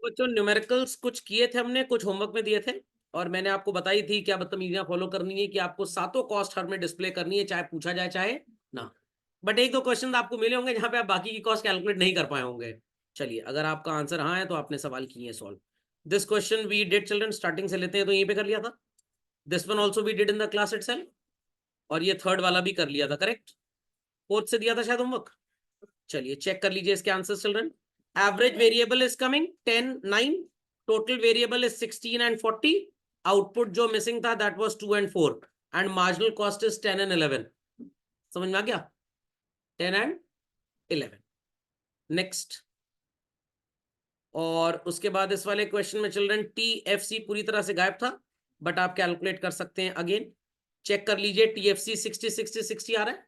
बच्चों न्यूमेरिकल्स कुछ किए थे हमने, कुछ होमवर्क में दिए थे और मैंने आपको बताई थी क्या बदतमीजियां फॉलो करनी है कि आपको सातों कॉस्ट हर में डिस्प्ले करनी है, चाहे पूछा जाए चाहे ना। बट एक दो क्वेश्चन आपको मिले होंगे जहां पे आप बाकी की कॉस्ट कैलकुलेट नहीं कर पाए होंगे। चलिए, अगर आपका आंसर हाँ है तो आपने सवाल किए solve. This question we did children, starting से लेते हैं तो यहीं पे कर लिया था। This one also we did in the class itself, और ये थर्ड वाला भी कर लिया था, करेक्ट। फोर्थ से दिया था शायद होमवर्क। चलिए चेक कर लीजिए इसके answer children. Average variable is coming 10 9, total variable is 16 and 40, output जो मिसिंग था that was 2 and 4, and marginal cost is 10 and 11। समझ में आ गया? 10 एंड 11। नेक्स्ट। और उसके बाद इस वाले क्वेश्चन में चिल्ड्रन टीएफसी पूरी तरह से गायब था, बट आप कैलकुलेट कर सकते हैं अगेन। चेक कर लीजिए, टीएफसी 60 60 60 आ रहा है।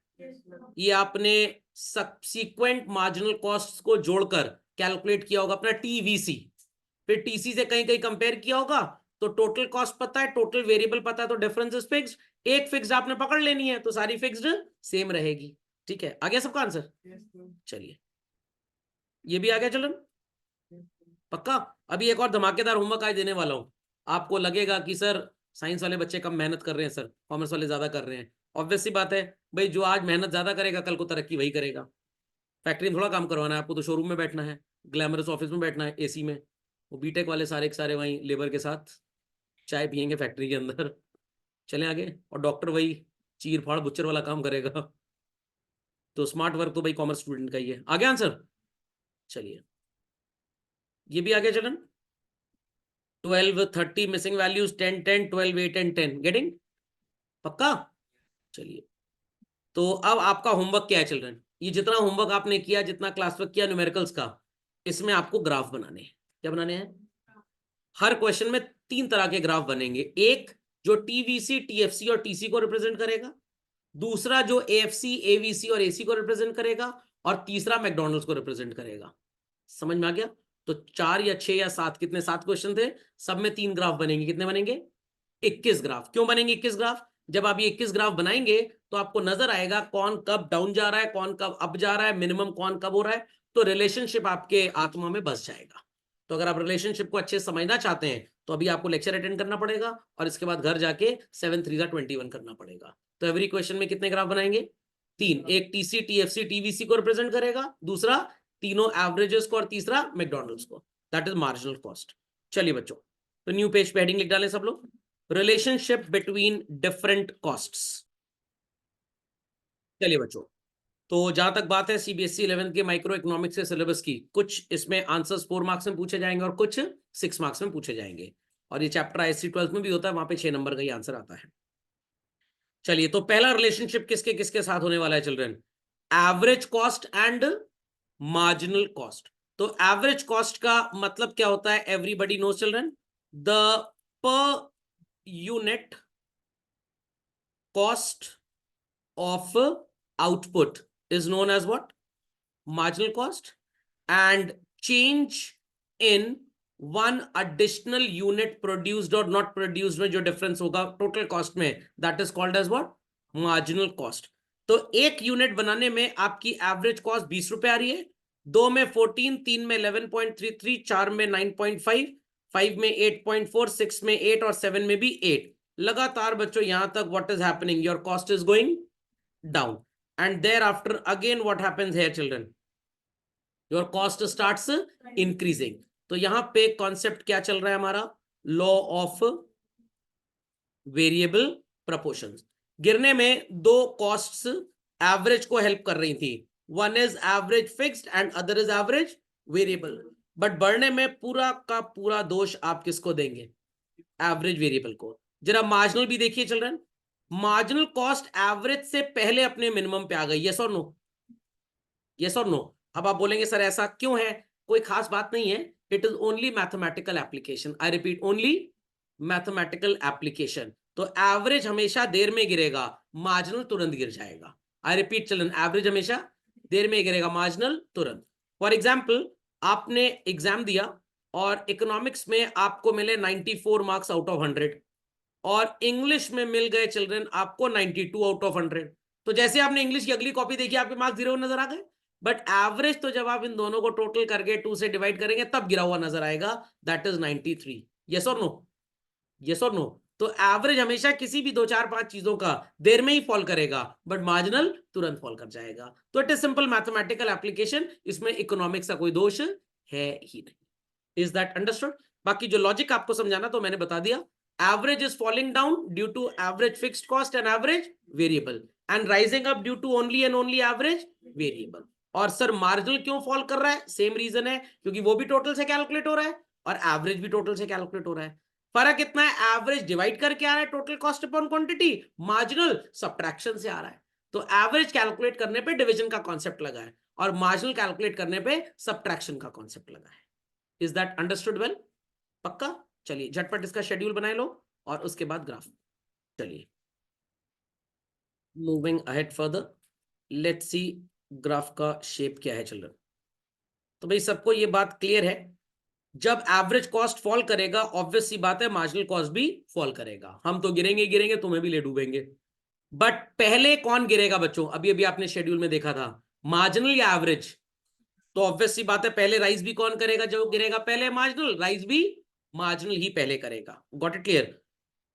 ये आपने सब्सीक्वेंट मार्जिनल कॉस्ट को जोड़कर कैलकुलेट किया होगा अपना टीवीसी, फिर टीसी से कहीं कहीं कंपेयर किया होगा, तो टोटल कॉस्ट पता है, टोटल वेरिएबल पता है, तो डिफरेंस इज फिक्स्ड। एक फिक्स्ड आपने पकड़ लेनी है तो सारी फिक्स्ड सेम रहेगी। ठीक है, आ गया सबका आंसर? चलिए, ये भी आ गया चलो पक्का। अभी एक और धमाकेदार होमवर्क आज देने वाला हूं। आपको लगेगा कि सर साइंस वाले बच्चे कम मेहनत कर रहे हैं, सर कॉमर्स वाले ज्यादा कर रहे हैं। ऑब्वियस सी बात है भाई, जो आज मेहनत ज्यादा करेगा कल को तरक्की वही करेगा। फैक्ट्री में थोड़ा काम करवाना है आपको, तो शोरूम में बैठना है, ग्लैमरस ऑफिस में बैठना है एसी में। वो बीटेक वाले सारे के सारे वहीं लेबर के साथ चाय पियेंगे फैक्ट्री के अंदर। चलें आगे। और डॉक्टर वही चीर फाड़ बुच्चर वाला काम करेगा। तो स्मार्ट वर्क तो भाई कॉमर्स स्टूडेंट का ही है। आगे आंसर। चलिए, ये भी आगे चलन। 12 30 मिसिंग वैल्यूज, 10 10 12 8 एंड 10 गेटिंग पक्का। चलिए, तो अब आपका होमवर्क क्या है चिल्ड्रन? ये जितना होमवर्क आपने किया, जितना क्लास वर्क किया न्यूमेरिकल्स का, इसमें आपको ग्राफ बनाने हैं। क्या बनाने हैं? हर क्वेश्चन में तीन तरह के ग्राफ बनेंगे। एक जो टीवीसी टीएफसी और टीसी को रिप्रेजेंट करेगा, दूसरा जो एएफसी एवीसी और एसी को रिप्रेजेंट करेगा, और तीसरा मैकडॉनल्ड्स को रिप्रेजेंट करेगा। समझ में आ गया? तो 4 या 6 या 7, कितने 7 क्वेश्चन थे, सब में 3 ग्राफ बनेंगे। कितने बनेंगे? 21 ग्राफ। क्यों बनेंगे 21 ग्राफ? जब आप ये 21 ग्राफ बनाएंगे तो आपको नजर आएगा कौन कब डाउन जा रहा है, कौन कब अप जा रहा है, मिनिमम कौन कब हो रहा है। तो रिलेशनशिप आपके आत्मा में बस जाएगा। तो अगर आप रिलेशनशिप को अच्छे से समझना चाहते हैं तो अभी आपको लेक्चर अटेंड करना पड़ेगा, और इसके बाद घर जाके 7 3 21 करना पड़ेगा। तो एवरी क्वेश्चन में कितने ग्राफ बनाएंगे? 3। एक टीसी टीएफसी टीवीसी को रिप्रेजेंट करेगा, दूसरा तीनों एवरेजेस को, और तीसरा मैकडॉनल्ड्स को। That is marginal cost. चलिए बच्चों, तो न्यू पेज पे हेडिंग लिख डालें सब लोग, रिलेशनशिप बिटवीन डिफरेंट कॉस्ट्स। चलिए बच्चों, तो जहां तक बात है सीबीएसई 11th के माइक्रो इकोनॉमिक्स के सिलेबस की, कुछ इसमें आंसर्स 4 मार्क्स में पूछे जाएंगे और कुछ 6 मार्क्स में पूछे जाएंगे। और ये चैप्टर आईएससी 12th में भी होता है, वहां पे 6 नंबर का ही आंसर आता है। चलिए, तो पहला रिलेशनशिप किसके किसके साथ होने वाला है children? Average cost and marginal cost. तो एवरेज कॉस्ट का मतलब क्या होता है? Everybody knows children, the per unit cost of output is known as what? Marginal cost. And change in one additional unit produced or not produced में जो difference होगा total cost में, that is called as what? Marginal cost. तो एक unit बनाने में आपकी average cost 20 रुपए आ रही है, 2 में 14, 3 में 11.33, 4 में 9.5, 5 में 8.4, 6 में 8 और 7 में भी 8। लगातार बच्चों यहां तक what is happening? Your cost is going down, and thereafter again what happens here children? Your cost starts increasing. तो यहां पे कॉन्सेप्ट क्या चल रहा है हमारा? Law of variable proportions. गिरने में दो कॉस्ट्स एवरेज को हेल्प कर रही थी, one is average fixed and other is average variable. But बढ़ने में पूरा का पूरा दोष आप किसको देंगे? एवरेज वेरिएबल को। जरा मार्जिनल भी देखिए चिल्ड्रन, मार्जिनल कॉस्ट एवरेज से पहले अपने मिनिमम पे आ गई। यस और नो? यस और नो? अब आप बोलेंगे सर ऐसा क्यों है? कोई खास बात नहीं है, it is only mathematical application. I repeat, only mathematical application. तो एवरेज हमेशा देर में गिरेगा, मार्जिनल तुरंत गिर जाएगा। आई रिपीट चिल्ड्रन, एवरेज हमेशा देर में गिरेगा, मार्जिनल तुरंत। फॉर एग्जाम्पल, आपने एग्जाम दिया और इकोनॉमिक्स में आपको मिले 94 मार्क्स आउट ऑफ 100, और इंग्लिश में मिल गए चिल्ड्रन आपको 92 आउट ऑफ 100। तो जैसे आपने इंग्लिश की अगली कॉपी देखी, आपके मार्क्स 0 नजर आ गए। बट एवरेज तो जब आप इन दोनों को टोटल करके 2 से डिवाइड करेंगे तब गिरा हुआ नजर आएगा, दैट इज 93। यस और नो? यस और नो? तो एवरेज हमेशा किसी भी 2 4 5 चीजों का देर में ही फॉल करेगा, बट मार्जिनल तुरंत फॉल कर जाएगा। तो it is simple mathematical application, इसमें इकोनॉमिक्स का कोई दोष है ही नहीं। Is that understood? बाकी जो लॉजिक आपको समझाना तो मैंने बता दिया। Average is falling down due to average fixed cost and average variable, and rising up due to only and only average variable. और सर मार्जिनल क्यों फॉल कर रहा है? सेम रीजन है, क्योंकि वो भी टोटल से कैलकुलेट हो रहा है और एवरेज भी टोटल से कैलकुलेट हो रहा है। फर्क इतना है, एवरेज डिवाइड करके आ रहा है total cost upon quantity, marginal subtraction से आ रहा है। तो एवरेज कैलकुलेट करने पे डिवीजन का कॉन्सेप्ट लगा है और मार्जिनल कैलकुलेट करने पे सब्ट्रैक्शन का कॉन्सेप्ट लगा है। Is that understood well? पक्का? चलिए झटपट इसका शेड्यूल बनाए लो और उसके बाद ग्राफ। चलिए moving ahead further, let's see graph का शेप क्या है चिल्ड्रन। तो भाई सबको ये बात क्लियर है, जब एवरेज कॉस्ट फॉल करेगा ऑब्वियस सी बात है मार्जिनल कॉस्ट भी फॉल करेगा। हम तो गिरेंगे गिरेंगे, तुम्हें भी ले डूबेंगे। बट पहले कौन गिरेगा बच्चों? अभी अभी आपने शेड्यूल में देखा था, मार्जिनल या एवरेज? तो ऑब्वियस सी बात है पहले राइज भी कौन करेगा? जो गिरेगा पहले मार्जिनल, राइज भी मार्जिनल ही पहले करेगा। Got it clear?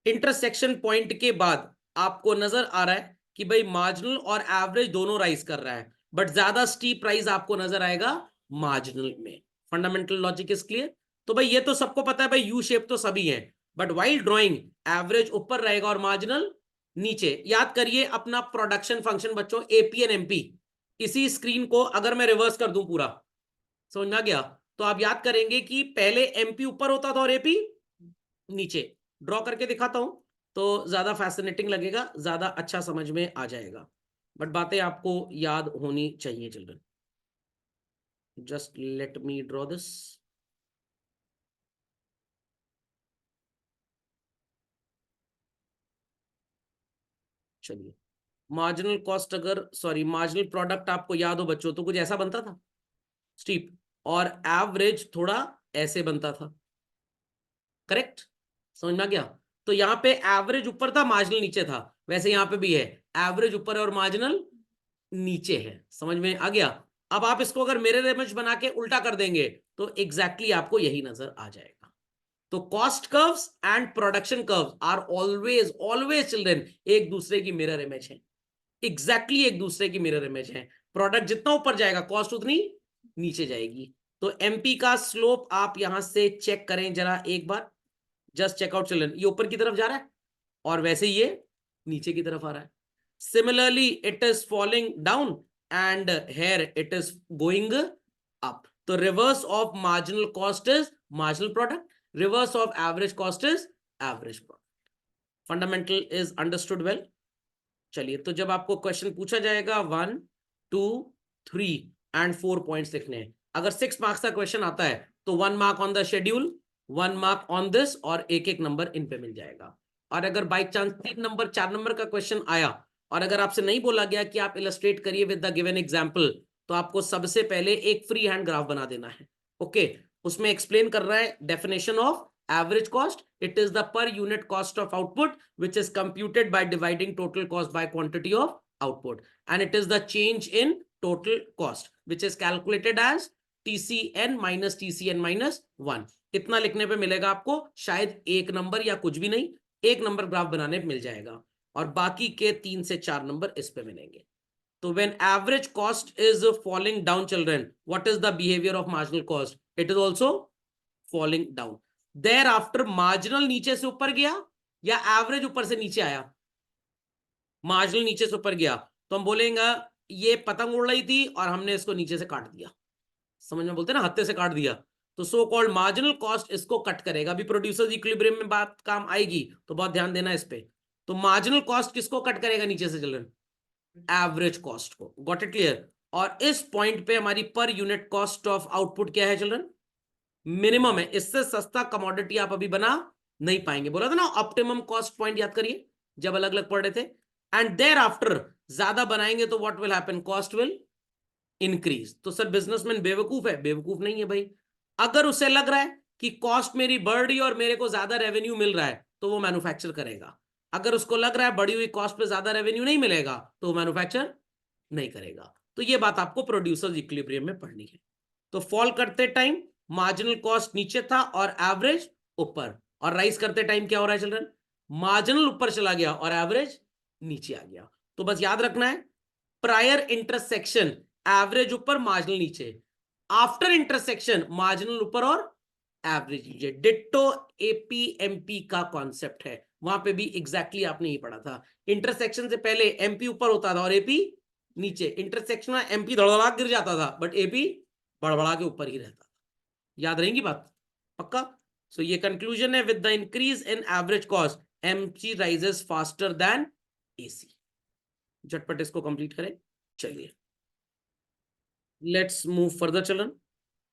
Intersection point के बाद आपको नजर आ रहा है कि भाई मार्जिनल और एवरेज दोनों राइज कर रहा है, बट ज्यादा स्टीप राइज आपको नजर आएगा मार्जिनल में। Fundamental logic is clear? तो भाई ये तो सबको पता है भाई, यू शेप तो सभी है, बट वाइल ड्रॉइंग एवरेज ऊपर रहेगा और मार्जिनल नीचे। याद करिए अपना प्रोडक्शन फंक्शन बच्चों, एपी एंड एमपी। इसी स्क्रीन को अगर मैं रिवर्स कर दूं पूरा, समझ में आ गया? तो आप याद करेंगे कि पहले एमपी ऊपर होता था और एपी नीचे। ड्रॉ करके दिखाता हूं तो ज्यादा फैसिनेटिंग लगेगा, ज्यादा अच्छा समझ में आ जाएगा, बट बातें आपको याद होनी चाहिए children. Just let me draw this. चलिए मार्जिनल कॉस्ट, अगर सॉरी मार्जिनल प्रोडक्ट आपको याद हो बच्चों तो कुछ ऐसा बनता था स्टीप, और एवरेज थोड़ा ऐसे बनता था, करेक्ट? समझ में आ गया? तो यहाँ पे एवरेज ऊपर था मार्जिनल नीचे था, वैसे यहाँ पे भी है, एवरेज ऊपर है और मार्जिनल नीचे है। समझ में आ गया? अब आप इसको अगर मिरर इमेज बना के उल्टा कर देंगे तो एग्जैक्टली आपको यही नजर आ जाएगा। तो cost curves and production curves are always always children एक दूसरे की मिरर इमेज है, एग्जैक्टली एक दूसरे की मिरर इमेज है। प्रोडक्ट जितना ऊपर जाएगा कॉस्ट उतनी नीचे जाएगी। तो एमपी का स्लोप आप यहां से चेक करें जरा एक बार, जस्ट चेकआउट चिल्ड्रन, ये ऊपर की तरफ जा रहा है और वैसे ये नीचे की तरफ आ रहा है। Similarly it is falling down and here it is going up. तो reverse of marginal cost is marginal product, reverse of average cost is average product. Fundamental is understood well? चलिए तो जब आपको क्वेश्चन पूछा जाएगा 1 2 3 एंड 4 पॉइंट्स लिखने हैं, अगर 6 मार्क्स का क्वेश्चन आता है तो 1 mark on the schedule, 1 mark on this, और एक एक नंबर इन पे मिल जाएगा। और अगर बाई चांस 3 नंबर 4 नंबर का क्वेश्चन आया और अगर आपसे नहीं बोला गया कि आप इलस्ट्रेट करिए विद द गिवन एग्जाम्पल, तो आपको सबसे पहले एक फ्री हैंड ग्राफ बना देना है। ओके, उसमें एक्सप्लेन कर रहा है definition of average cost. It is the per unit cost of output which is computed by dividing total cost by quantity of output, and it is the change in total cost which is calculated as TCN minus TCN minus 1. इतना लिखने पे मिलेगा आपको, शायद एक number या कुछ भी नहीं, एक नंबर ग्राफ बनाने पे मिल जाएगा और बाकी के 3 से 4 नंबर इस पे मिलेंगे। तो when average cost is falling down children, what is the behavior of marginal cost? It is also falling down. Thereafter marginal नीचे से ऊपर गया या एवरेज ऊपर से नीचे आया? मार्जिनल नीचे से ऊपर गया तो हम बोलेंगे ये पतंग उड़ रही थी और हमने इसको नीचे से काट दिया। समझ में बोलते हैं ना, हत्थे से काट दिया। तो सो कॉल्ड मार्जिनल कॉस्ट इसको कट करेगा। अभी प्रोड्यूसर्स इक्विलिब्रियम में बात काम आएगी तो बहुत ध्यान देना इस पे। तो मार्जिनल कॉस्ट किसको कट करेगा नीचे से चिल्ड्रन? एवरेज कॉस्ट को। Got it clear? और इस पॉइंट पे हमारी पर यूनिट कॉस्ट ऑफ आउटपुट क्या है चिल्ड्रन? मिनिमम है। इससे सस्ता कमोडिटी आप अभी बना नहीं पाएंगे। बोला था ना ऑप्टिमम कॉस्ट पॉइंट, याद करिए जब अलग अलग पढ़ रहे थे। एंड देयर आफ्टर ज्यादा बनाएंगे तो what will happen? Cost will increase. तो सर बिजनेसमैन बेवकूफ है? बेवकूफ नहीं है भाई। अगर उसे लग रहा है कि कॉस्ट मेरी बढ़ रही और मेरे को ज्यादा रेवेन्यू मिल रहा है तो वो मैन्युफैक्चर करेगा। अगर उसको लग रहा है बढ़ी हुई कॉस्ट पे ज्यादा रेवेन्यू नहीं मिलेगा तो वो मैन्युफैक्चर नहीं करेगा। तो ये बात आपको प्रोड्यूसर्स इक्विलिब्रियम में पढ़नी है। तो फॉल करते टाइम मार्जिनल कॉस्ट नीचे था और एवरेज ऊपर, और राइज करते टाइम क्या हो रहा है चिल्ड्रन, मार्जिनल ऊपर चला गया और एवरेज नीचे आ गया। तो बस याद रखना है, प्रायर इंटरसेक्शन एवरेज ऊपर मार्जिनल नीचे, आफ्टर इंटरसेक्शन मार्जिनल ऊपर और एवरेज नीचे। डिट्टो एपीएमपी का कॉन्सेप्ट है, वहां पे भी एग्जैक्टली आपने ही पढ़ा था। इंटरसेक्शन से पहले एमपी ऊपर होता था और एपी नीचे, इंटरसेक्शन में एमपी धड़धड़ा गिर जाता था बट एपी बड़बड़ा के ऊपर ही रहता था। याद रहेंगी बात पक्का। सो ये कंक्लूजन है, with the increase in average cost MC rises faster than AC. झटपट इसको कंप्लीट करें। चलिए लेट्स मूव फर्दर चिल्ड्रन।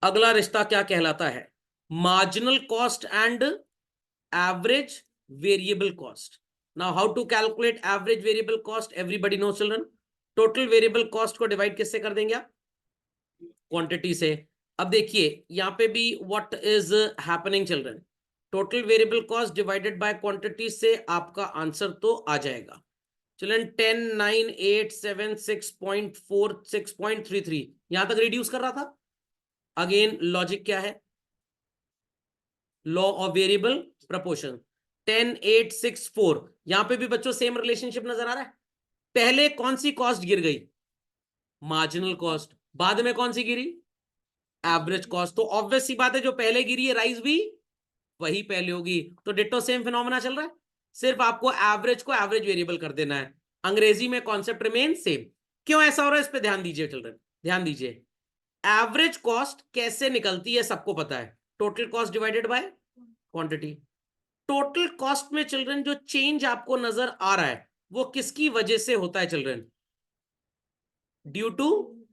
अगला रिश्ता क्या कहलाता है, marginal cost and average variable cost. Now how to calculate average variable cost, everybody know children. Total variable cost को डिवाइड किससे कर देंगे आप, क्वांटिटी से। अब देखिए यहां पे भी what is happening children, total variable cost divided by quantity से आपका आंसर तो आ जाएगा चिल्ड्रन 10 9 8 7 6.4 6.33, यहां तक रिड्यूस कर रहा था। अगेन लॉजिक क्या है, लॉ ऑफ वेरिएबल प्रपोर्शन, 10 8 6 4, यहां पे भी बच्चों सेम रिलेशनशिप नजर आ रहा है। पहले कौन सी कॉस्ट गिर गई, मार्जिनल कॉस्ट, बाद में कौन सी गिरी, एवरेज कॉस्ट। तो ऑब्वियस सी बात है जो पहले गिरी है राइज भी वही पहले होगी। तो डिट्टो सेम फिनोमेना चल रहा है, सिर्फ आपको एवरेज को एवरेज वेरिएबल कर देना है। अंग्रेजी में कॉन्सेप्ट रिमेन सेम। क्यों ऐसा हो रहा है इस पे ध्यान दीजिए चिल्ड्रन, ध्यान दीजिए। एवरेज कॉस्ट कैसे निकलती है सबको पता है, total cost divided by quantity. Total cost में चिल्ड्रन जो चेंज आपको नजर आ रहा है वो किसकी वजह से होता है children, due two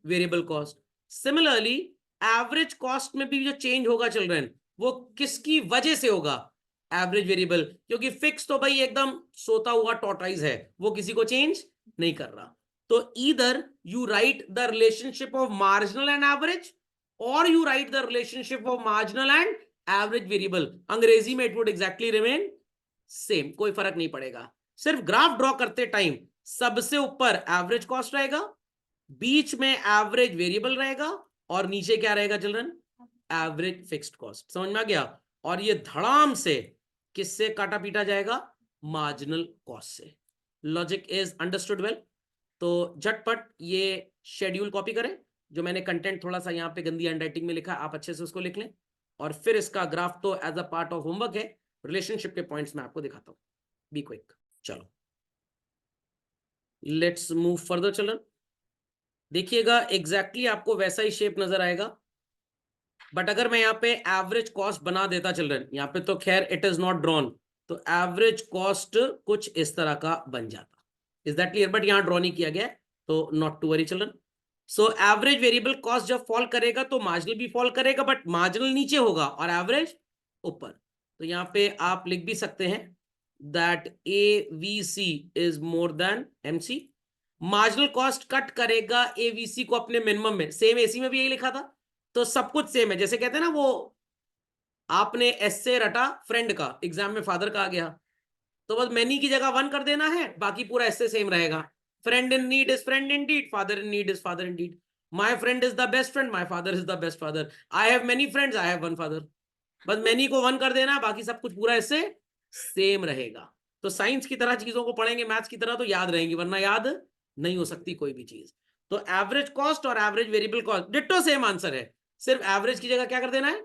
variable cost. Similarly average cost में भी जो चेंज होगा चिल्ड्रन वो किसकी वजह से होगा, एवरेज वेरिएबल, क्योंकि फिक्स तो भाई एकदम सोता हुआ टॉर्टाइज है, वो किसी को चेंज नहीं कर रहा। तो either you write the relationship of marginal and average और you write the relationship of marginal and average variable. अंग्रेजी में it would exactly remain same, कोई फर्क नहीं पड़ेगा। सिर्फ ग्राफ ड्रॉ करते टाइम सबसे ऊपर एवरेज कॉस्ट रहेगा, बीच में एवरेज वेरिएबल रहेगा और नीचे क्या रहेगा चिल्ड्रन, एवरेज फिक्स्ड कॉस्ट। समझ में आ गया। और ये धड़ाम से किससे काटा पीटा जाएगा, मार्जिनल कॉस्ट से। Logic is understood well. तो झटपट ये शेड्यूल कॉपी करें, जो मैंने कंटेंट थोड़ा सा यहाँ पे गंदी हैंडराइटिंग में लिखा, आप अच्छे से उसको लिख लें। और फिर इसका ग्राफ तो as a part of homework है, रिलेशनशिप के पॉइंट्स में आपको दिखाता हूं, बी क्विक। चलो लेट्स मूव फर्दर चिल्ड्रन। देखिएगा एग्जैक्टली आपको वैसा ही शेप नजर आएगा, बट अगर मैं यहाँ पे एवरेज कॉस्ट बना देता चिल्ड्रन, यहाँ पे तो खैर इट इज नॉट ड्रॉन, तो एवरेज कॉस्ट कुछ इस तरह का बन जाता। इज दैट क्लियर, बट यहाँ ड्रॉ नहीं किया गया, तो not to worry children. So average variable cost जब फॉल करेगा तो मार्जिनल भी फॉल करेगा, बट मार्जिनल नीचे होगा और एवरेज ऊपर। तो यहाँ पे आप लिख भी सकते हैं that AVC is more than MC. Marginal cost cut करेगा एवीसी को अपने मिनिमम में, सेम एसी में भी यही लिखा था। तो सब कुछ सेम है, जैसे कहते हैं ना वो आपने एसे रटा फ्रेंड का, एग्जाम में फादर का आ गया, तो बस मैनी की जगह वन कर देना है, बाकी पूरा एसे सेम रहेगा। Friend in need is friend in deed, father in need is father in deed, my friend is the best friend, my father is the best father, I have many friends, I have one father. बस many को one कर देना, बाकी सब कुछ पूरा इससे same रहेगा। तो साइंस की तरह चीजों को पढ़ेंगे, मैथ्स की तरह तो याद रहेंगी, वरना याद नहीं हो सकती कोई भी चीज। तो एवरेज कॉस्ट और average variable cost ditto same answer है, सिर्फ एवरेज की जगह क्या कर देना है,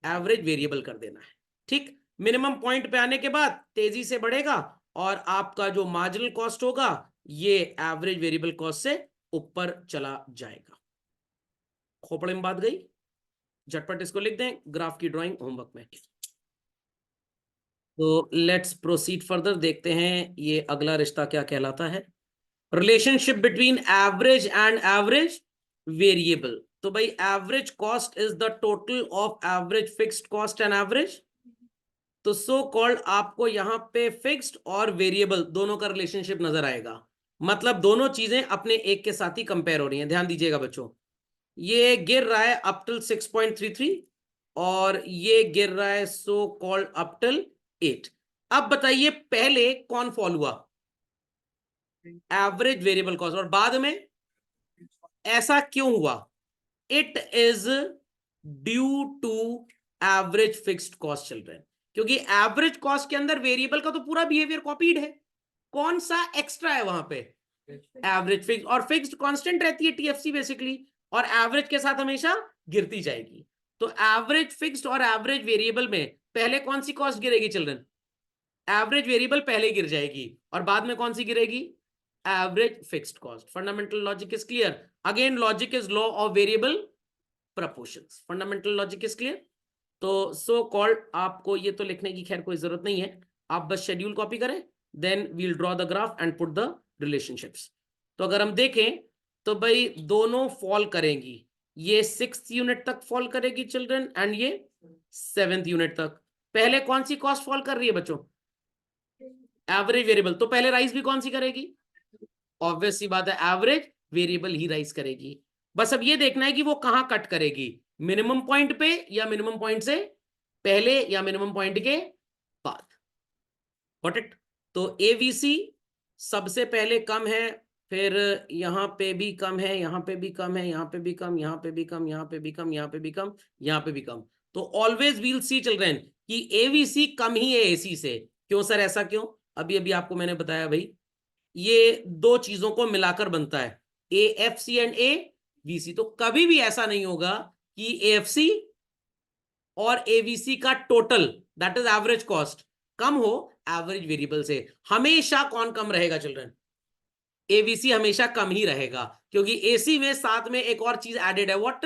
एवरेज वेरिएबल कर देना है। ठीक, मिनिमम पॉइंट पे आने के बाद तेजी से बढ़ेगा और आपका जो मार्जिनल कॉस्ट होगा ये एवरेज वेरिएबल कॉस्ट से ऊपर चला जाएगा। खोपड़े में बात गई, झटपट इसको लिख दें, ग्राफ की ड्राइंग होमवर्क में। तो लेट्स प्रोसीड फर्दर, देखते हैं ये अगला रिश्ता क्या कहलाता है, relationship between average and average variable. तो भाई average cost is the total of average fixed cost and average. तो सो कॉल्ड आपको यहां पे फिक्स्ड और वेरिएबल दोनों का रिलेशनशिप नजर आएगा, मतलब दोनों चीजें अपने एक के साथ ही कंपेयर हो रही हैं। ध्यान दीजिएगा बच्चों, ये गिर रहा है अप टिल 6.33 और ये गिर रहा है सो कॉल्ड अप टिल 8। अब बताइए पहले कौन फॉल हुआ, एवरेज वेरिएबल कॉस्ट, और बाद में ऐसा क्यों हुआ? It is due to average fixed cost children, क्योंकि एवरेज कॉस्ट के अंदर वेरिएबल का तो पूरा बिहेवियर कॉपीड है, कौन सा एक्स्ट्रा है वहां पे? एवरेज फिक्स, और फिक्स्ड कांस्टेंट रहती है टीएफसी बेसिकली, और एवरेज के साथ हमेशा गिरती जाएगी। तो एवरेज फिक्स्ड और एवरेज वेरिएबल में पहले कौन सी कॉस्ट गिरेगी चिल्ड्रन? एवरेज वेरिएबल पहले गिर जाएगी, और बाद में कौन सी गिरेगी? Average fixed cost. Fundamental logic is clear? Again logic is law of variable proportions. Fundamental logic is clear? तो सो कॉल्ड, आपको ये तो लिखने की खैर कोई जरूरत नहीं है, आप बस शेड्यूल कॉपी करें, then we'll draw the graph and put the relationships. तो अगर हम देखें तो भाई दोनों फॉल करेंगी, ये 6th यूनिट तक फॉल करेगी चिल्ड्रन, एंड ये 7th यूनिट तक। पहले कौन सी कॉस्ट फॉल कर रही है बच्चों? एवरेज वेरिएबल, तो पहले राइज भी कौन सी करेगी? ऑब्वियस सी बात है, एवरेज वेरिएबल ही राइज करेगी। बस अब ये देखना है कि वो कहां कट करेगी, मिनिमम पॉइंट पे या मिनिमम पॉइंट से पहले या मिनिमम पॉइंट के बाद। Got it? तो एवीसी सबसे पहले कम है, फिर यहां पे भी कम है, यहां पे भी कम है, यहां पे भी कम, यहां पे भी कम, यहां पे भी कम, यहां पे भी कम, यहां पे भी कम। तो ऑलवेज वील सी चिल्ड्रन कि एवीसी कम ही है एसी से। क्यों सर, ऐसा क्यों? अभी अभी आपको मैंने बताया भाई, ये दो चीजों को मिलाकर बनता है, एएफसी एंड एवीसी। तो कभी भी ऐसा नहीं होगा कि एएफसी और एवीसी का total, that is average cost, कम हो एवरेज वेरिएबल से। हमेशा कौन कम रहेगा चिल्ड्रन? एवीसी हमेशा कम ही रहेगा, क्योंकि एसी में साथ में एक और चीज एडेड है, व्हाट?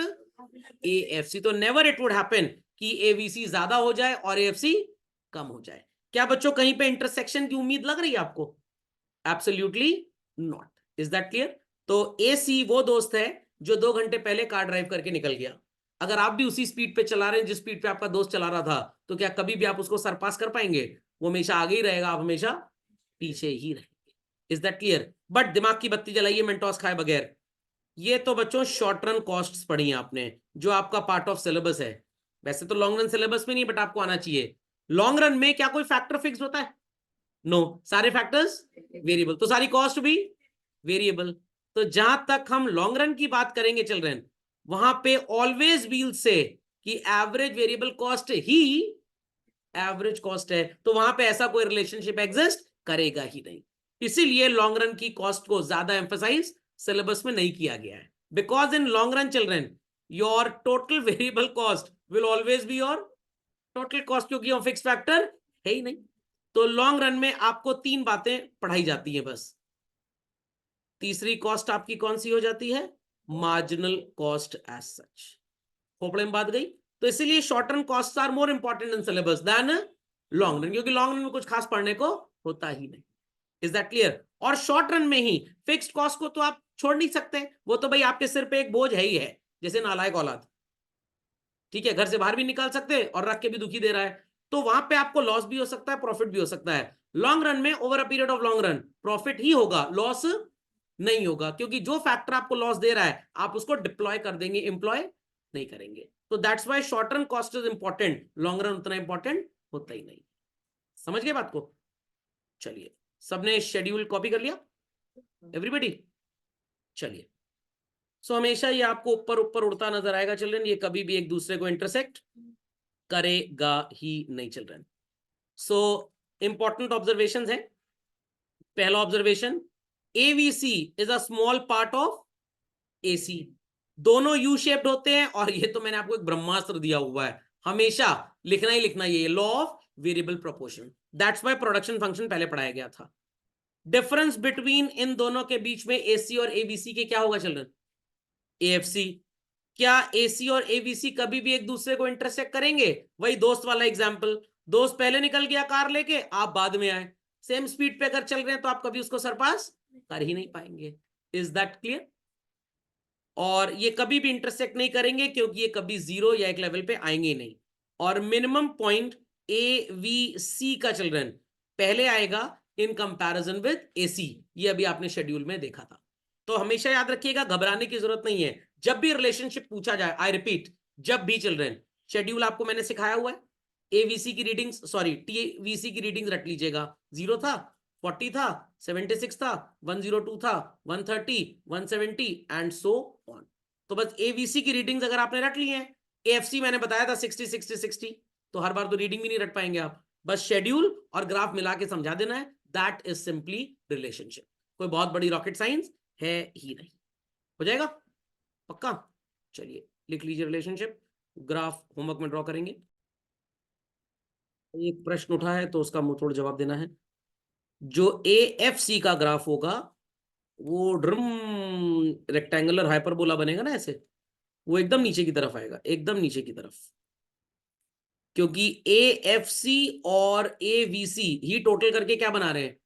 एएफसी। तो नेवर इट वुड हैपन कि एवीसी ज्यादा हो जाए और एएफसी कम हो जाए। क्या बच्चों कहीं पे इंटरसेक्शन की उम्मीद लग रही है आपको? Absolutely not. Is that clear? तो एसी वो दोस्त है जो 2 घंटे पहले कार ड्राइव करके निकल गया। अगर आप भी उसी स्पीड पे चला रहे हैं जिस स्पीड पे आपका दोस्त चला रहा था, तो क्या कभी भी आप उसको सरपास कर पाएंगे? वो हमेशा आगे ही रहेगा, आप हमेशा पीछे ही रहेंगे। Is that clear? बट दिमाग की बत्ती जलाइए मेंटोस खाए बगैर। ये तो बच्चों शॉर्ट रन कॉस्ट्स पढ़ी हैं आपने, जो आपका पार्ट ऑफ सिलेबस है। वैसे तो लॉन्ग रन सिलेबस में नहीं, बट आपको आना चाहिए। लॉन्ग रन में क्या कोई फैक्टर फिक्स होता है? नो, सारे फैक्टर्स वेरिएबल, तो सारी कॉस्ट भी वेरिएबल। तो जहां तक हम लॉन्ग रन की बात करेंगे चिल्ड्रन, वहां पे ऑलवेज वील से कि एवरेज वेरिएबल कॉस्ट ही एवरेज कॉस्ट है, तो वहां पे ऐसा कोई रिलेशनशिप एग्जिस्ट करेगा ही नहीं। इसीलिए लॉन्ग रन की कॉस्ट को ज्यादा एम्फसाइज सिलेबस में नहीं किया गया है, because in long run children your total variable cost will always be your total cost, क्योंकि वो फिक्स फैक्टर है ही नहीं। तो लॉन्ग रन में आपको 3 बातें पढ़ाई जाती हैं बस। तीसरी कॉस्ट आपकी कौन सी हो जाती है? Marginal cost as such. खोपड़े में बात गई। तो इसीलिए short run cost are more important in syllabus than long run, क्योंकि लॉन्ग रन में कुछ खास पढ़ने को होता ही नहीं। Is that clear? और शॉर्ट रन में ही फिक्स्ड कॉस्ट को तो आप छोड़ नहीं सकते, वो तो भाई आपके सिर पे एक बोझ है ही है, जैसे नालायक औलाद। ठीक है, घर से बाहर भी निकाल सकते और रख के भी दुखी दे रहा है, तो वहां पे आपको लॉस भी हो सकता है, प्रॉफिट भी हो सकता है। लॉन्ग रन में over a period of long run profit ही होगा, लॉस नहीं होगा, क्योंकि जो फैक्टर आपको लॉस दे रहा है आप उसको डिप्लॉय कर देंगे, इंप्लॉय नहीं करेंगे। तो that's why short run cost is important, long run उतना इंपॉर्टेंट होता ही नहीं। समझ गए बात को? चलिए, सबने शेड्यूल कॉपी कर लिया एवरीबॉडी? चलिए, सो हमेशा ये आपको ऊपर ऊपर उड़ता नजर आएगा चिल्ड्रन, ये कभी भी एक दूसरे को इंटरसेक्ट करेगा ही नहीं चिल्ड्रन। सो इंपॉर्टेंट ऑब्जर्वेशन है। पहला observation, AVC is a small part of AC. दोनों यू शेप्ड होते हैं, और ये तो मैंने आपको एक ब्रह्मास्त्र दिया हुआ है, हमेशा लिखना ही लिखना, ये law of variable proportion. That's why production function पहले पढ़ाया गया था। डिफरेंस बिटवीन इन दोनों के बीच में एसी और एबीसी के क्या होगा चिल्ड्रन? एएफसी। क्या एसी और एबीसी कभी भी एक दूसरे को इंटरसेक्ट करेंगे? वही दोस्त वाला एग्जांपल, दोस्त पहले निकल गया कार लेके, आप बाद में आए, सेम स्पीड पे अगर चल रहे हैं तो आप कभी उसको सरपास कर ही नहीं पाएंगे। Is that clear? और ये कभी भी इंटरसेक्ट नहीं करेंगे, क्योंकि ये कभी जीरो या एक लेवल पे आएंगे नहीं। और मिनिमम पॉइंट ए वी सी का चिल्ड्रन पहले आएगा इन कंपैरिजन विद एसी, ये अभी आपने शेड्यूल में देखा था। तो हमेशा याद रखिएगा, घबराने की जरूरत नहीं है, जब भी रिलेशनशिप पूछा जाए, आई रिपीट, जब भी चिल्ड्रन, शेड्यूल आपको मैंने सिखाया हुआ है, एवीसी की रीडिंग्स, सॉरी टीवीसी की रीडिंग्स रट लीजिएगा, जीरो था 40 था, 76 था, 102 था, 130, 170 एंड सो ऑन। तो बस एवीसी की रीडिंग्स अगर आपने रट ली है, एएफसी मैंने बताया था 60 60 60, तो हर बार तो रीडिंग भी नहीं रट पाएंगे आप, बस शेड्यूल और ग्राफ मिला के समझा देना है, दैट इज सिंपली रिलेशनशिप। कोई बहुत बड़ी रॉकेट साइंस है ही नहीं। हो जाएगा पक्का? चलिए लिख लीजिए रिलेशनशिप, ग्राफ होमवर्क में ड्रॉ करेंगे। एक प्रश्न उठा है तो उसका मुंह तोड़ जवाब देना है। जो एएफसी का ग्राफ होगा वो ड्रम रेक्टेंगुलर हाइपरबोला बनेगा ना ऐसे, वो एकदम नीचे की तरफ आएगा, एकदम नीचे की तरफ, क्योंकि एएफसी और एवीसी ही टोटल करके क्या बना रहे हैं,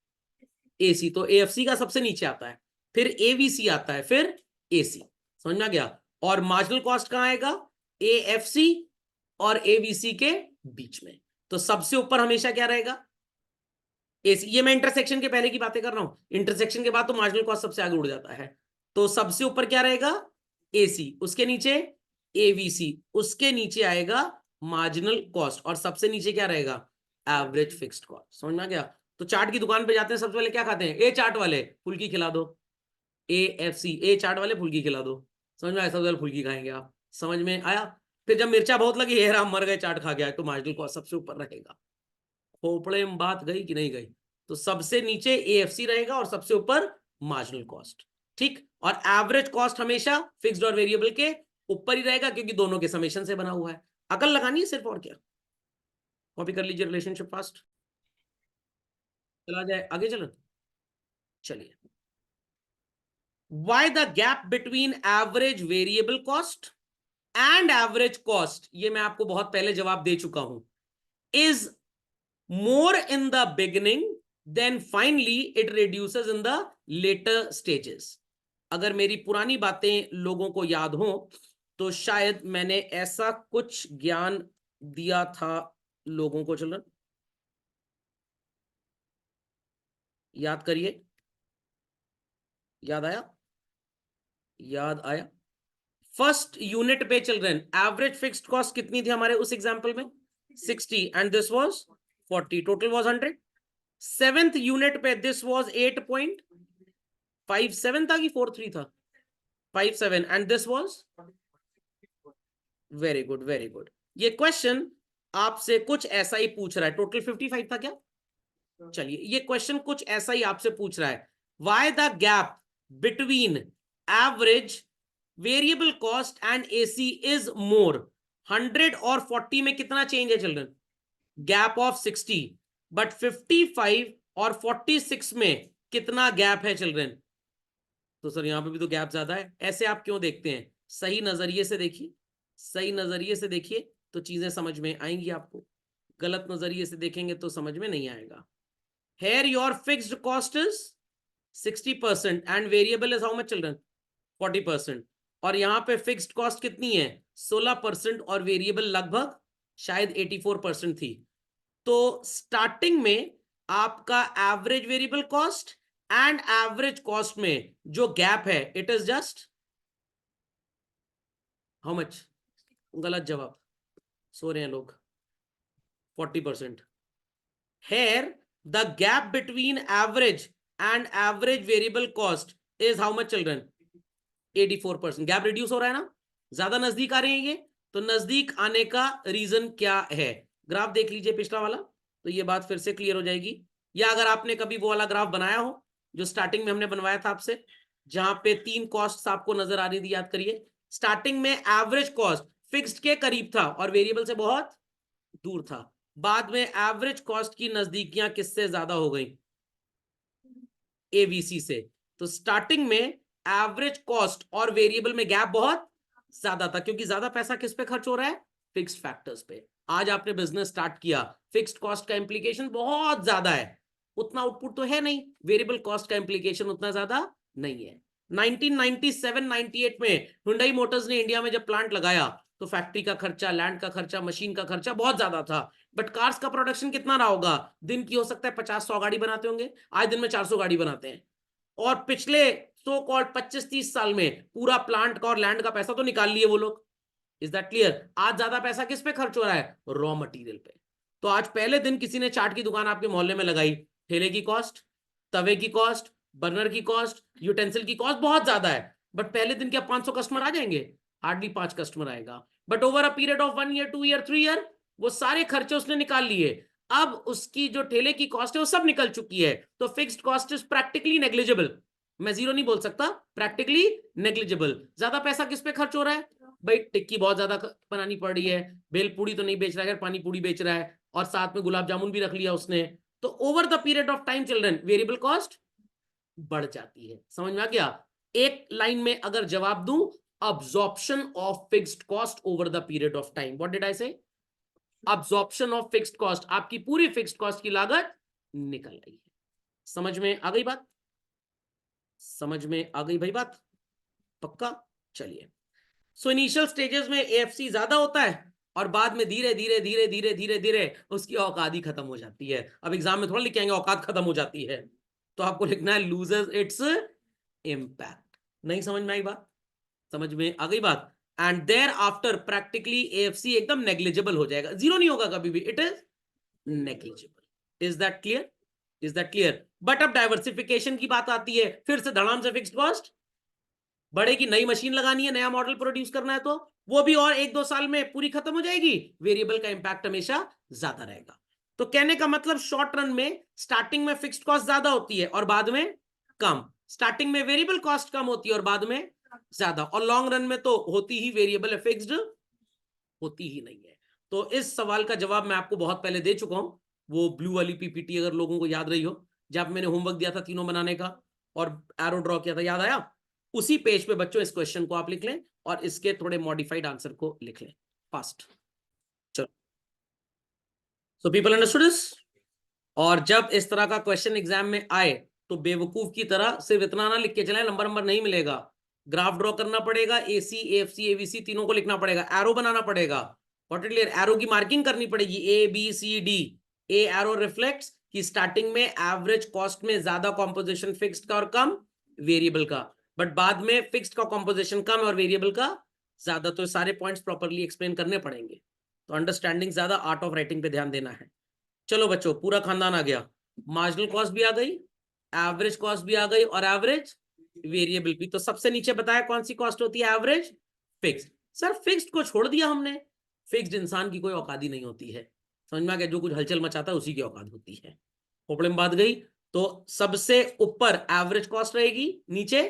एसी। तो एएफसी का सबसे नीचे आता है, फिर एवीसी आता है, फिर एसी। समझ में आ गया? और मार्जिनल कॉस्ट कहां आएगा, एएफसी और एवीसी के बीच में। तो सबसे ऊपर हमेशा क्या रहेगा, एसी। ये मैं इंटरसेक्शन के पहले की बातें कर रहा हूं, इंटरसेक्शन के बाद तो मार्जिनल कॉस्ट सबसे आगे उड़ जाता है। तो सबसे ऊपर क्या रहेगा, एसी, उसके नीचे एवीसी, उसके नीचे आएगा मार्जिनल कॉस्ट, और सबसे नीचे क्या रहेगा, एवरेज फिक्स्ड कॉस्ट। समझ में आ गया? तो चाट की दुकान पे जाते हैं, सबसे पहले क्या खाते हैं, ए चाट वाले फुल्की खिला दो, एएफसी, ए चाट वाले फुल्की खिला दो। समझ में आया? सबसे पहले फुल्की खाएंगे आप। समझ में आया? फिर जब मिर्चा बहुत लगी, हे राम मर गए, चाट खा गया, तो मार्जिनल कॉस्ट सबसे ऊपर रहेगा। खोपड़े में बात गई कि नहीं गई? तो सबसे नीचे एएफसी रहेगा और सबसे ऊपर मार्जिनल कॉस्ट। ठीक, और एवरेज कॉस्ट हमेशा फिक्स्ड और वेरिएबल के ऊपर ही रहेगा, क्योंकि दोनों के समेशन से बना हुआ है। अकल लगानी है सिर्फ, और क्या। कॉपी कर लीजिए रिलेशनशिप फास्ट, चला जाए आगे। चलो चलिए, why the gap between average variable cost and average cost, ये मैं आपको बहुत पहले जवाब दे चुका हूं, is more in the beginning, then finally it reduces in the later stages। अगर मेरी पुरानी बातें लोगों को याद हो तो शायद मैंने ऐसा कुछ ज्ञान दिया था लोगों को। चलो याद करिए, याद आया, याद आया। फर्स्ट यूनिट पे चिल्ड्रन एवरेज फिक्स्ड कॉस्ट कितनी थी हमारे उस एग्जांपल में, 60, and this was 40, total was 100। Seventh unit पे दिस वाज 8.57 था कि 43 था, 57, and this was, very good very good. ये क्वेश्चन आपसे कुछ ऐसा ही पूछ रहा है, टोटल 55 था क्या? चलिए, ये क्वेश्चन कुछ ऐसा ही आपसे पूछ रहा है, why the gap between average variable cost and AC is more. 100 और 40 में कितना चेंज है चिल्ड्रन, गैप ऑफ 60, बट 55 और 46 में कितना गैप है चिल्ड्रन? तो सर यहां पे भी तो गैप ज्यादा है। ऐसे आप क्यों देखते हैं, सही नजरिए से देखिए, सही नजरिए से देखिए तो चीजें समझ में आएंगी आपको, गलत नजरिए से देखेंगे तो समझ में नहीं आएगा। Here your fixed cost is 60% and variable is how much children, 40%। और यहां पे फिक्स्ड कॉस्ट कितनी है, 16%, और वेरिएबल लगभग शायद 84% थी। तो स्टार्टिंग में आपका average variable cost and average cost में जो गैप है, it is just how much, गलत जवाब, सो रहे हैं लोग, 40%। Here the gap between average and average variable cost is how much children, 84%। Gap reduce हो रहा है ना, ज्यादा नजदीक आ रहे हैं ये। तो नजदीक आने का रीजन क्या है, ग्राफ देख लीजिए पिछला वाला, तो ये बात फिर से क्लियर हो जाएगी। या अगर आपने कभी वो वाला ग्राफ बनाया हो जो स्टार्टिंग में हमने बनवाया था आपसे, जहां पे 3 कॉस्ट आपको नजर आ रही थी, याद करिए। स्टार्टिंग में एवरेज कॉस्ट फिक्स्ड के करीब था और वेरिएबल से बहुत दूर था, बाद में एवरेज कॉस्ट की नजदीकियां किससे ज्यादा हो गई, एवीसी से। तो स्टार्टिंग में एवरेज कॉस्ट और वेरिएबल में गैप बहुत ज्यादा था, क्योंकि ज्यादा पैसा किस पे खर्च हो रहा है, फिक्स्ड फैक्टर्स पे। आज आपने बिजनेस स्टार्ट किया, फिक्स्ड कॉस्ट का इंप्लीकेशन बहुत ज्यादा है, उतना आउटपुट तो है नहीं, वेरिएबल कॉस्ट का इंप्लीकेशन उतना ज्यादा नहीं है। 1997-98 में हुंडई मोटर्स ने इंडिया में जब प्लांट लगाया तो फैक्ट्री का खर्चा, लैंड का खर्चा, मशीन का खर्चा बहुत ज्यादा था, बट कार्स का प्रोडक्शन कितना रहा होगा, दिन की हो सकता है 50-100 गाड़ी बनाते होंगे, आज दिन में 400 गाड़ी बनाते हैं। और पिछले सो कॉल्ड 25-30 साल में पूरा प्लांट का और लैंड का पैसा तो निकाल लिए वो लोग। Is that clear? आज ज्यादा पैसा किस पे खर्च हो रहा है, रॉ मटेरियल पे। तो आज पहले दिन किसी ने चाट की दुकान आपके मोहल्ले में लगाई, ठेले की कॉस्ट तवे की कॉस्ट, बर्नर की कॉस्ट, यूटेंसिल की कॉस्ट बहुत ज्यादा है, बट पहले दिन क्या 500 कस्टमर आ जाएंगे? हार्डली 5 कस्टमर आएगा, but over a period of 1 year, 2 year, 3 year वो सारे खर्चे उसने निकाल लिए। अब उसकी जो ठेले की कॉस्ट है वो सब निकल चुकी है, तो fixed cost is practically negligible. मैं जीरो नहीं बोल सकता, प्रैक्टिकली नेग्लिजिबल। ज्यादा पैसा किस पे खर्च हो रहा है भाई? टिक्की बहुत ज्यादा बनानी पड़ रही है, भेलपूरी तो नहीं बेच रहा है, पानी पूरी बेच रहा है, और साथ में गुलाब जामुन भी रख लिया उसने, तो over the period of time children variable cost बढ़ जाती है। समझ में आ गया? एक लाइन में अगर जवाब दूं, absorption of fixed cost over the period of time. What did I say? Absorption of fixed cost, आपकी पूरी फिक्स्ड कॉस्ट की लागत निकल रही है। समझ में आ गई बात? समझ में आ गई भाई बात? पक्का? चलिए, सो इनिशियल स्टेजेस में एएफसी ज्यादा होता है, और बाद में धीरे धीरे धीरे धीरे धीरे धीरे उसकी औकात ही खत्म हो जाती है। अब एग्जाम में थोड़ा लिख के आएंगे औकात खत्म हो जाती है, तो आपको लिखना है लूजेस इट्स इम्पैक्ट। नहीं समझ में आई बात? समझ में आ गई बात? And thereafter practically AFC एकदम नेग्लिजिबल हो जाएगा, जीरो नहीं होगा कभी भी, it is negligible. Is that clear? Is that clear? But अब डाइवर्सिफिकेशन की बात आती है, फिर से धड़ाम से फिक्स्ड कॉस्ट बढ़ेगी, नई मशीन लगानी है, नया मॉडल प्रोड्यूस करना है, तो वो भी और 1-2 साल में पूरी खत्म हो जाएगी, वेरिएबल का इंपैक्ट हमेशा ज्यादा रहेगा। तो कहने का मतलब शॉर्ट रन में स्टार्टिंग में फिक्स्ड कॉस्ट ज्यादा होती है और बाद में कम, स्टार्टिंग में वेरिएबल कॉस्ट कम होती है और बाद में ज्यादा, और लॉन्ग रन में तो होती ही वेरिएबल है, फिक्स्ड होती ही नहीं है। तो इस सवाल का जवाब मैं आपको बहुत पहले दे चुका हूं, वो ब्लू वाली पीपीटी अगर लोगों को याद रही हो, जब मैंने होमवर्क दिया था तीनों बनाने का और एरो ड्रॉ किया था, याद आया? उसी पेज पे बच्चों इस क्वेश्चन को आप लिख लें और इसके थोड़े मॉडिफाइड आंसर को लिख लें फास्ट। चलो, सो पीपल अंडरस्टूड दिस। और जब इस तरह का क्वेश्चन एग्जाम में आए तो बेवकूफ की तरह सिर्फ इतना ना लिख के चले, नंबर नंबर नहीं मिलेगा, ग्राफ ड्रॉ करना पड़ेगा, एसी एएफसी एबीसी तीनों को लिखना पड़ेगा, एरो बनाना पड़ेगा, व्हाट क्लियर, एरो की मार्किंग करनी पड़ेगी, A B C D. A arrow reflects कि स्टार्टिंग में एवरेज कॉस्ट में ज्यादा कॉम्पोजिशन फिक्स्ड का और कम वेरिएबल का, बट बाद में फिक्स्ड का कॉम्पोजिशन कम और वेरिएबल का ज्यादा, तो सारे पॉइंट्स प्रॉपरली एक्सप्लेन करने पड़ेंगे। तो अंडरस्टैंडिंग ज्यादा, आर्ट ऑफ राइटिंग पे ध्यान देना है। चलो बच्चों, पूरा खानदान आ गया, मार्जिनल कॉस्ट भी आ गई, एवरेज कॉस्ट भी आ गई और एवरेज वेरिएबल भी। तो सबसे नीचे बताया कौन सी कॉस्ट होती है? Average fixed. सर फिक्स्ड को छोड़ दिया हमने, फिक्स्ड इंसान की कोई औकात ही नहीं होती है, समझ में आ गया? जो कुछ हलचल मचाता है उसी की औकात होती है। खोपड़े में बात गई। तो सबसे ऊपर एवरेज कॉस्ट रहेगी, नीचे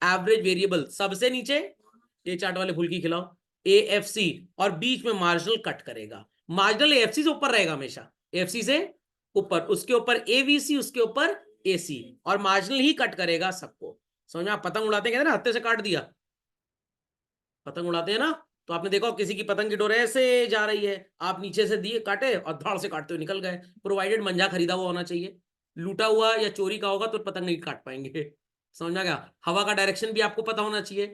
एवरेज वेरिएबल, सबसे नीचे ये चार्ट वाले फूल की खिलाओ एएफसी, और बीच में मार्जिनल कट करेगा। मार्जिनल एएफसी से ऊपर रहेगा हमेशा, एएफसी से ऊपर, उसके ऊपर एवीसी, उसके ऊपर एसी, और मार्जिनल ही कट करेगा सबको। समझ में? आप पतंग उड़ाते हैं ना, हत्थे से काट दिया, पतंग उड़ाते हैं ना, तो आपने देखा किसी की पतंग की डोर ऐसे जा रही है, आप नीचे से दिए काटे और धाड़ से काटते हुए निकल गए, प्रोवाइडेड मंजा खरीदा हुआ होना चाहिए, लूटा हुआ या चोरी का होगा तो पतंग नहीं काट पाएंगे। समझ में आ गया? हवा का डायरेक्शन भी आपको पता होना चाहिए।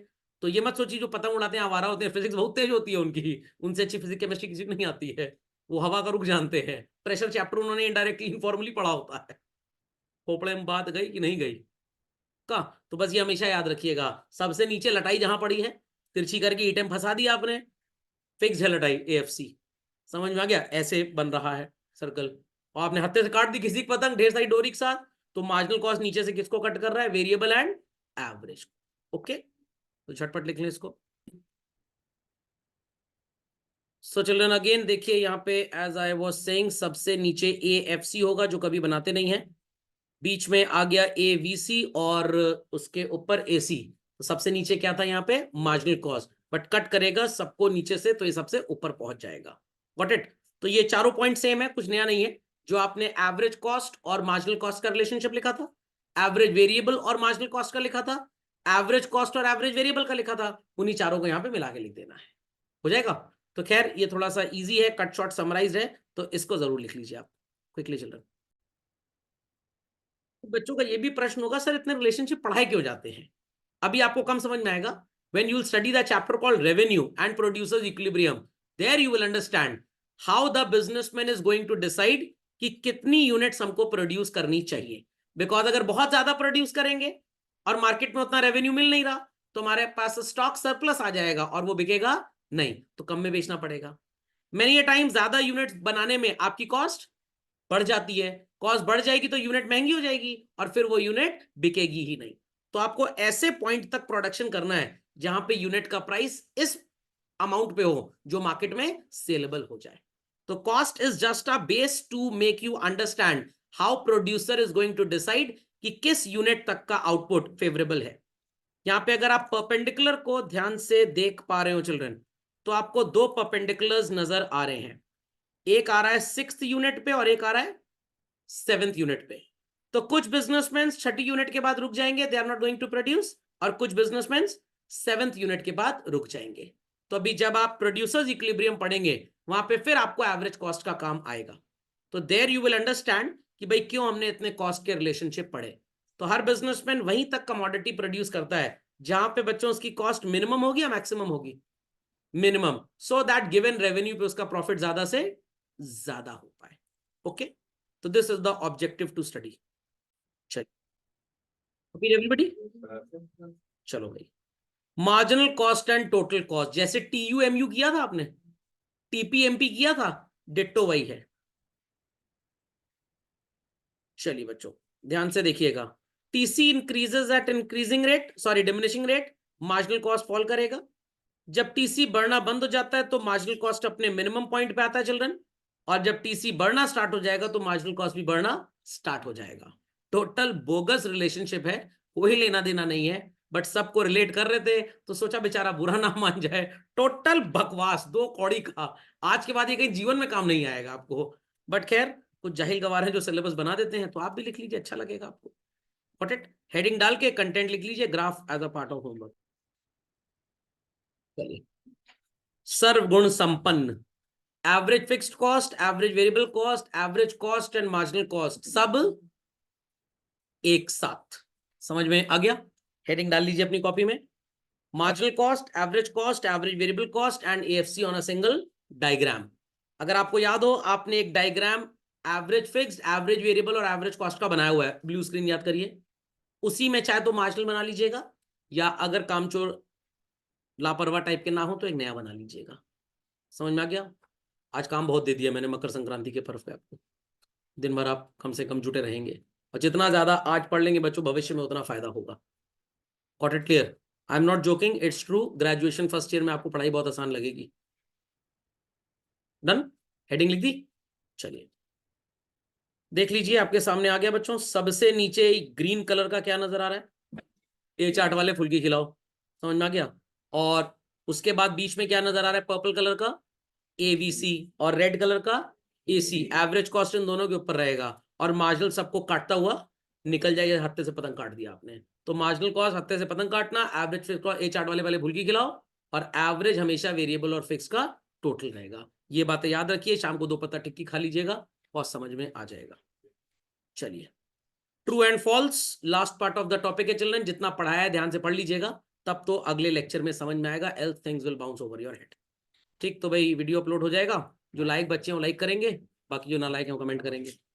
तो ये मत सोचिए जो पतंग उड़ाते हैं आवारा होते हैं, फिजिक्स बहुत तेज होती है उनकी, उनसे अच्छी फिजिक्स केमिस्ट्री किसी को नहीं आती है, वो हवा का रुख जानते हैं, प्रेशर चैप्टर उन्होंने इनडायरेक्टली इनफॉर्मली पढ़ा होता है। खोपड़े में बात गई कि नहीं गई का? तो बस ये हमेशा याद रखिएगा, सबसे नीचे लटाई जहां पड़ी है तिरछी करके ईटेम फंसा दिया आपने, फिक्स है लटाई एएफसी। समझ में आ गया? ऐसे बन रहा है सर्कल, और आपने हत्थे से काट दी किसी की पतंग ढेर सारी डोरी के साथ, तो मार्जिनल कॉस्ट नीचे से किसको कट कर रहा है? Variable and average. ओके, तो झटपट लिख लें इसको। सो चिल्ड्रन अगेन देखिए यहाँ पे, एज आई वाज सेइंग, सबसे नीचे एएफसी होगा जो कभी बनाते नहीं है, बीच में आ गया एवीसी और उसके ऊपर एसी। तो सबसे नीचे क्या था यहाँ पे? मार्जिनल कॉस्ट, बट कट करेगा सबको नीचे से, तो ये सबसे ऊपर पहुंच जाएगा। Got it? तो ये चारों पॉइंट सेम है, कुछ नया नहीं है। जो आपने एवरेज कॉस्ट और मार्जिनल कॉस्ट का रिलेशनशिप लिखा था, एवरेज वेरिएबल और मार्जिनल कॉस्ट का लिखा था, एवरेज कॉस्ट और एवरेज वेरिएबल का लिखा था, उन्हीं चारों को यहाँ पे मिला के लिख देना है, हो जाएगा। तो खैर ये थोड़ा सा इजी है, कट शॉर्ट समराइज है, तो इसको जरूर लिख लीजिए आप क्विकली चिल्ड्रन। बच्चों का ये भी प्रश्न होगा, सर इतने रिलेशनशिप पढ़ाए क्यों जाते हैं? अभी आपको कम समझ में आएगा, when you will study the chapter called revenue and producers equilibrium, there you will understand how the businessman is going to decide कि कितनी यूनिट्स हमको प्रोड्यूस करनी चाहिए। बिकॉज अगर बहुत ज्यादा प्रोड्यूस करेंगे और मार्केट में उतना रेवेन्यू मिल नहीं रहा, तो हमारे पास स्टॉक सरप्लस आ जाएगा और वो बिकेगा नहीं, तो कम में बेचना पड़ेगा। मैनी टाइम ज्यादा यूनिट्स बनाने में आपकी कॉस्ट बढ़ जाती है, कॉस्ट बढ़ जाएगी तो यूनिट महंगी हो जाएगी और फिर वो यूनिट बिकेगी ही नहीं। तो आपको ऐसे पॉइंट तक प्रोडक्शन करना है जहां पे यूनिट का प्राइस इस अमाउंट पे हो जो मार्केट में सेलेबल हो जाए। तो cost is just a base to make you understand how producer is going to decide कि किस यूनिट तक का आउटपुट फेवरेबल है। यहां पे अगर आप परपेंडिकुलर को ध्यान से देख पा रहे हो चिल्ड्रन, तो आपको दो परपेंडिकुलर्स नजर आ रहे हैं, एक आ रहा है 6th यूनिट पे और एक आ रहा है 7th यूनिट पे। तो कुछ बिजनेसमैन छठी यूनिट के बाद रुक जाएंगे, they are not going to produce, और कुछ बिजनेसमैन 7th यूनिट के बाद रुक जाएंगे। तो अभी जब आप प्रोड्यूसर्स इक्विलिब्रियम पढ़ेंगे वहां पे फिर आपको एवरेज कॉस्ट का काम आएगा। तो देयर यू विल अंडरस्टैंड कि भाई क्यों हमने इतने कॉस्ट के रिलेशनशिप पढ़े। तो हर बिजनेसमैन वहीं तक कमोडिटी प्रोड्यूस करता है जहां पे बच्चों उसकी कॉस्ट मिनिमम होगी या मैक्सिमम होगी, minimum, so that given revenue पे उसका प्रॉफिट ज्यादा से ज्यादा हो पाए। ओके, तो this is the objective to study. चलिए एवरीबडी, चलो भाई, marginal cost and total cost, जैसे टीयूएमयू किया था आपने, टीपीएमपी किया था, डिट्टो वही है। चलिए बच्चों ध्यान से देखिएगा, TC increases eight increasing rate, sorry diminishing rate, marginal cost fall करेगा। जब टीसी बढ़ना बंद हो जाता है तो मार्जिनल कॉस्ट अपने मिनिमम पॉइंट पे आता है चिल्ड्रन, और जब टीसी बढ़ना स्टार्ट हो जाएगा तो मार्जिनल कॉस्ट भी बढ़ना स्टार्ट हो जाएगा। टोटल बोगस रिलेशनशिप है, कोई लेना देना नहीं है, बट सबको रिलेट कर रहे थे तो सोचा बेचारा बुरा ना मान जाए। टोटल बकवास, दो कौड़ी का, आज के बाद ये कहीं जीवन में काम नहीं आएगा आपको। बट खैर कुछ जाहिल गवार हैं जो सिलेबस बना देते हैं, तो आप भी लिख लीजिए, अच्छा लगेगा आपको। गॉट इट, हेडिंग डाल के कंटेंट लिख लीजिए, graph as a part of homework. चलिए, सर्वगुण संपन्न, average fixed cost, average variable cost, average cost and marginal cost सब एक साथ, समझ में आ गया? हेडिंग डाल लीजिए अपनी कॉपी में, marginal cost, average variable cost and AFC on a single diagram. अगर आपको याद हो, आपने एक diagram average fixed, average variable और एवरेज कॉस्ट का बनाया हुआ है, ब्लू स्क्रीन याद करिए, उसी में चाहे तो मार्जिनल बना लीजिएगा, या अगर कामचोर लापरवाह टाइप के ना हो तो एक नया बना लीजिएगा। समझ में आ गया? आज काम बहुत दे दिया मैंने मकर संक्रांति के पर्व पे आपको, दिन भर आप कम से कम जुटे रहेंगे, और जितना ज्यादा आज पढ़ लेंगे बच्चों भविष्य में उतना फायदा होगा। Got it clear? I am not joking, it's true. Graduation first year में आपको पढ़ाई बहुत आसान लगेगी। डन, हेडिंग लिख दी। चलिए देख लीजिए, आपके सामने आ गया बच्चों, सबसे नीचे ग्रीन कलर का क्या नजर आ रहा है, ए चार्ट वाले फुल्की खिलाओ, समझ में आ गया? और उसके बाद बीच में क्या नजर आ रहा है, पर्पल कलर का एवीसी, और रेड कलर का एसी। एवरेज कॉस्ट इन दोनों के ऊपर रहेगा, और मार्जिनल सबको काटता हुआ निकल जाएगा, हत्थे से पतंग काट दिया आपने। तो मार्जिनल कॉस्ट हत्थे से पतंग काटना, एवरेज फिक्स कॉस्ट ए चार्ट वाले पहले भूल के खिलाओ, और एवरेज हमेशा वेरिएबल और फिक्स का टोटल रहेगा। ये बातें याद रखिए, शाम को 2 पत्ता टिक्की खा लीजिएगा और समझ में आ जाएगा। चलिए, true and false last part of the topic है चिल्ड्रन, जितना पढ़ाया है ध्यान से पढ़ लीजिएगा, तब तो अगले लेक्चर में समझ में आएगा, else things will bounce over your head. ठीक, तो भाई वीडियो अपलोड हो जाएगा, जो लाइक बच्चे हैं वो लाइक करेंगे, बाकी जो ना लाइक है वो कमेंट करेंगे।